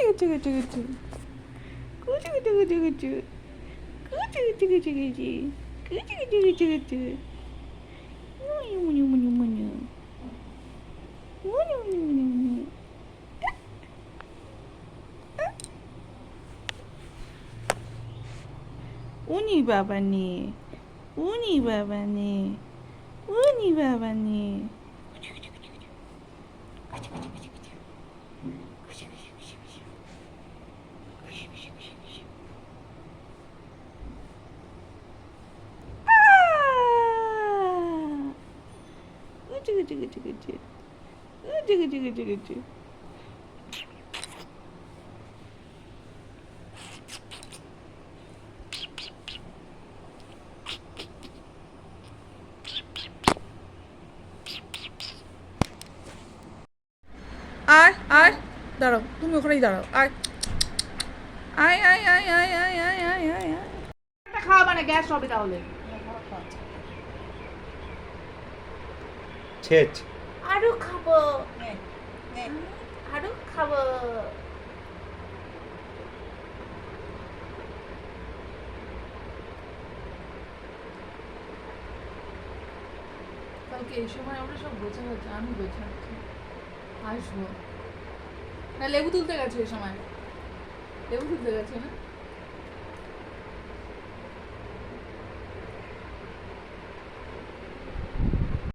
কুচু কুচু কুচু কুচু কুচু কুচু কুচু কুচু কুচু কুচু কুচু কুচু কুচু কুচু কুচু মুনু মুনু মুনু মুনু মুনু মুনু মুনু মুনু উনি বাবা নে উনি বাবা নে উনি বাবা নে কুচু কুচু কুচু কুচু কুচু কুচু কুচু কুচু আয় আয় দাঁড়াও তুমি ওখানেই দাঁড়াও আয় আয় আয় আয় আয় আয় আয় আয় আয় আয় খাওয়া মানে গ্যাস হবে তাহলে ছেচ আরো খাবো আরো খাবো কালকে এই সময় আমরা সব গোছাচ্ছি আমি গোছাচ্ছি আসবো না লেবু তুলতে গেছে এই সময় লেবু তুলতে গেছে না